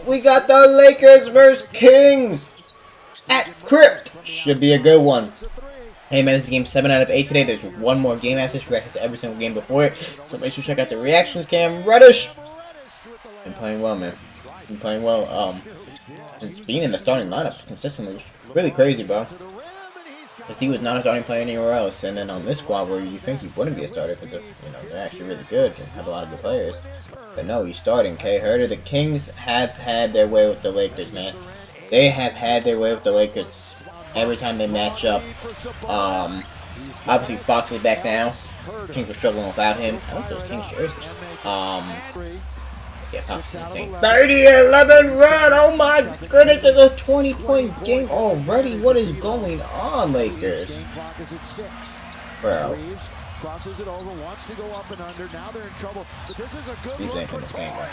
we got the Lakers versus Kings at Crypt. Should be a good one. Hey man, this is game 7 out of 8 today. There's one more game after this. We reacted to every single game before it. So make sure to check out the reactions cam. Reddish. Been playing well, man. Been playing well. It's being in the starting lineup consistently was really crazy, bro. Because he was not a starting player anywhere else. And then on this squad where you think he wouldn't be a starter because they're actually really good and have a lot of good players. But no, he's starting. K. Herter. The Kings have had their way with the Lakers, man. They have had their way with the Lakers. Every time they match up, obviously Fox is back now. Kings are struggling without him. I don't think those Kings jerseys. Yeah, Fox is insane. 30-11 run. Oh my goodness, it's a 20-point game already. What is going on, Lakers? Bro. Crosses it over, wants to go up and under. Now they're in trouble. But this is a good Reeves ain't look been the for same, bro.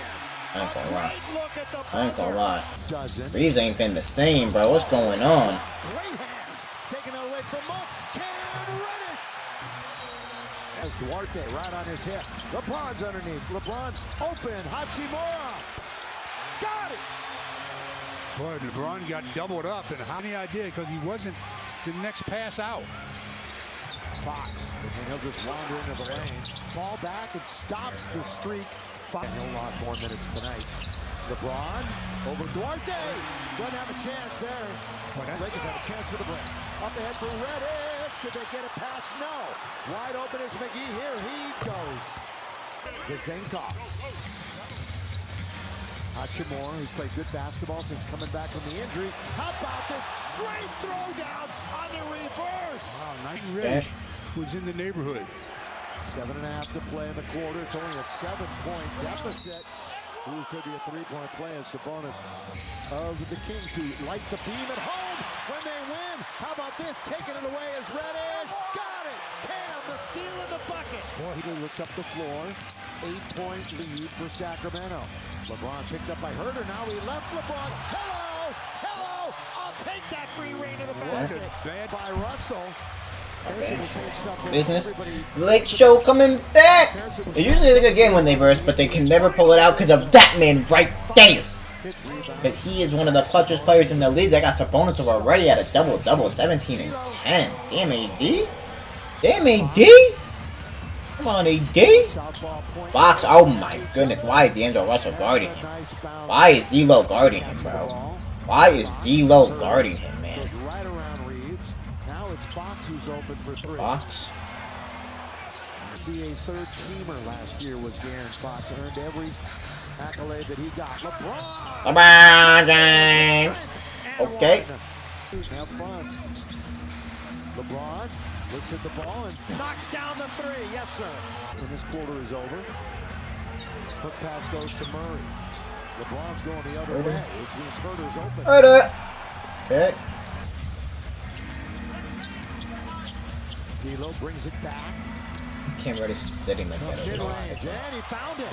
I ain't gonna lie. I ain't buzzer. gonna lie. Reeves ain't been the same, bro. What's going on? Great hands. Taking it away from Monk. Cam Reddish. As Duarte right on his hip. LeBron's underneath. LeBron open. Hachimura. Got it. Boy, LeBron got doubled up, and how many idea because he wasn't the next pass out. Fox, and he'll just wander into the lane. Ball back and stops the streak. And he'll log more minutes tonight. LeBron over Duarte. Doesn't have a chance there. Lakers have a chance for the break. Up ahead for Reddish. Could they get a pass? No. Wide open is McGee. Here he goes. Gazenkov. Hachimura, who's played good basketball since coming back from the injury. How about this great throwdown on the reverse? Wow, Knight and Reddish was in the neighborhood. 7.5 to play in the quarter. It's only a 7-point deficit. Who's going to be a 3-point play as Sabonis of the Kings, who like the beam at home when they win. How about this? Taking it away is Reddish. Got it. Cam, the steal in the bucket. Boy, he looks up the floor. 8-point lead for Sacramento. LeBron picked up by Herter. Now he left LeBron. Hello. Hello. I'll take that free reign of the basket. Bad by Russell. Business. Lake Show coming back. It's usually a good game when they verse, but they can never pull it out because of that man right there. Because he is one of the clutchest players in the league. I got Sabonis already at a double-double, 17 and 10. Damn AD. Damn AD. Come on AD. Fox. Oh my goodness. Why is D'Angelo Russell guarding him? Why is D-Lo guarding him, bro? Why is D-Lo guarding him, man? It's Fox who's open for 3. Fox. Be a third-teamer last year was De'Aaron Fox. Earned every accolade that he got. LeBron James. Okay. Have fun. LeBron looks at the ball and knocks down the 3. Yes, sir. When this quarter is over, hook pass goes to Murray. LeBron's going the other way, which means Herter's open. Herter. Okay. D'Lo brings it back. Can't really sitting like that. And he found it.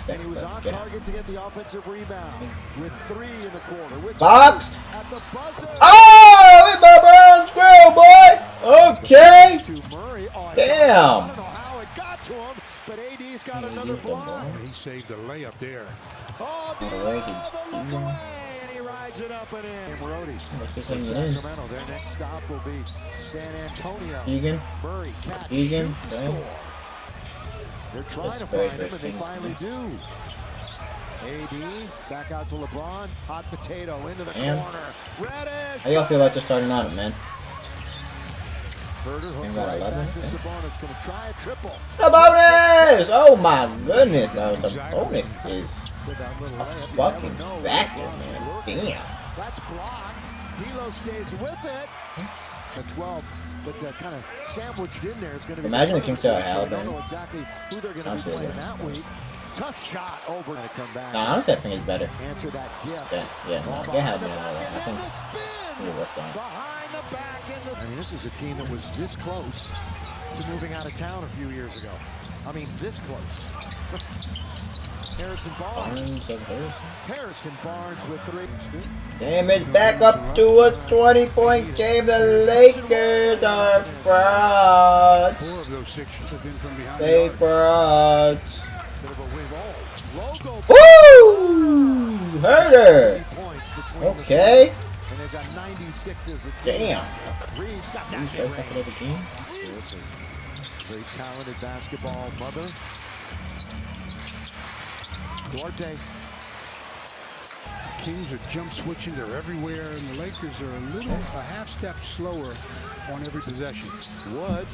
And he was on target to get the offensive rebound with 3 in the quarter. With Fox. At the buzzer. Oh, it's my Brown squirrel, boy. Okay. Damn. I don't know how it got to him, but AD's got another block. He saved the layup there. Oh, the look away. It up and in. Brody. Sacramento. Their next stop will be San Antonio. Egan. Murray catch. Egan. Score. They're trying to find him, and they finally do. AD back out to LeBron. Hot potato into the corner. Reddish. How y'all feel about just starting on it, man? Herter hooked right back to Sabonis. Going to try a triple. Sabonis! Oh my goodness, bro. Sabonis is fucking vacuum, man. Damn. That's blocked. D'Lo stays with it. It's a 12, but kind of sandwiched in there. It's going to be. Imagine the Kings still at Alabama. I don't know exactly who they're going to be playing that week. Tough shot over to come back. Nah, honestly, I think it's better. Answer that gift. Yeah, no, they have me on that. I think it worked on. Behind the back. I mean, this is a team that was this close to moving out of town a few years ago. I mean, this close. Harrison Barnes with 3. Damn it, back up to a 20-point game. The Lakers are frauds. 4 of those 6 have been from behind. They frauds. Bit of a wave all. Logo. Woo! Herder. Points between the Okay. two. And they've got 96 as a team. Damn. Reed's got that He's right back mid-range. at the game. There's a very talented basketball mother. Duarte. Kings are jump switching, they're everywhere, and the Lakers are a half step slower on every possession. Wood.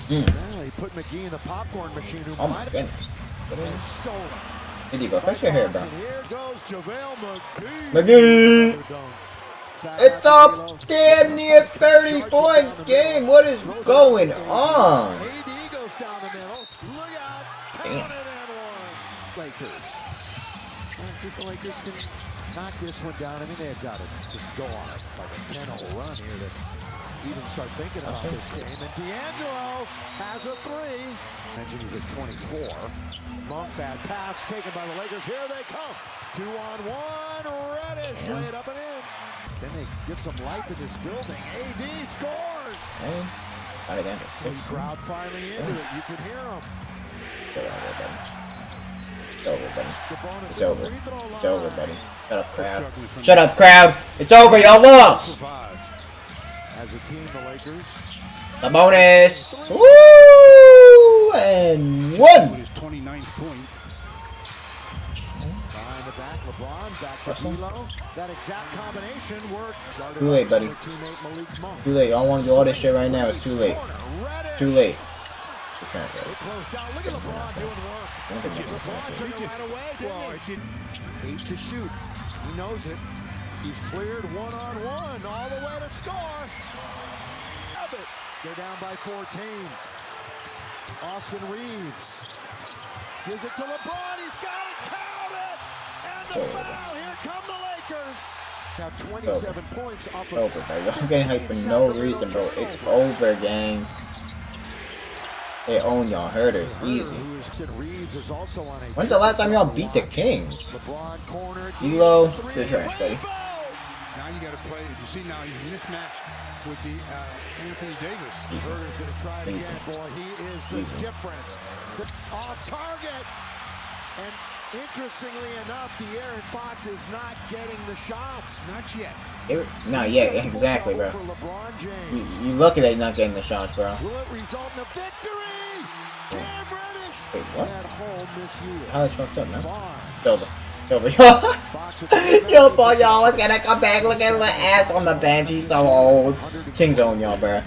Mm. Well, he put McGee in the popcorn machine. Who Oh my might goodness. have stolen. Here you go. Fix your hair, bro. And here goes JaVale McGee. McGee. Back It's out a to D'Lo. damn near 30-point game. What is going on? AD goes down the middle. Look out. Damn. Count it and one. Lakers. I think the Lakers can knock this one down. I mean, they've got to just go on like a 10-0 run here to even start thinking about this game. And D'Angelo has a three. Mentioned he's at 24. Monk, bad pass taken by the Lakers. Here they come. 2-on-1. Reddish. Lay it up and in. Then they get some life in this building. AD scores. Hey. Alright, then. The crowd finally into it. You can hear them. It's over, buddy. Sabonis It's over. at the free throw line. It's over, buddy. Shut up, crowd. Shut up, crowd. It's over. Y'all lost. As a team, the Lakers. The bonus. Woo! And With one. his 29th point. Behind the back, LeBron back to D'Lo. That exact combination worked. Too late, buddy. Teammate Malik Monk. Too late. Y'all want to do all this shit right now. It's too late. Reddish. Too late. It's not They right. closed down. Look at LeBron doing work. LeBron took it right away, didn't he? 8 to shoot. He knows it. He's cleared one-on-one all the way to score. Have it. They're down by 14. Austin Reeves gives it to LeBron. He's got it. Count it. And the foul. Here come the Lakers. Have 27 points off It's over, bro. Y'all getting hyped for no reason, bro. It's over, gang. They own y'all herders. Easy. Reeves is also on a When's the last time y'all beat the Kings? LeBron corner. D'Lo, good trash, buddy. Now you got to play. You see now he's mismatched with the Anthony Davis. Herder's going to try it Easy. again, boy. He is the Easy. difference. Off target. And interestingly enough, De'Aaron Fox is not getting the shots. Not yet. Not yet, exactly, bro. For LeBron James. You lucky that you're not getting the shots, bro. Will it result in a victory? Cam Reddish. Wait, what? At home this year. How is fucked up, man? Vaughn. It's over. It's over, y'all. Fox with the Yo, boy, y'all was gonna come back. Look at the ass on the bench. He's so old. King's on y'all, bro.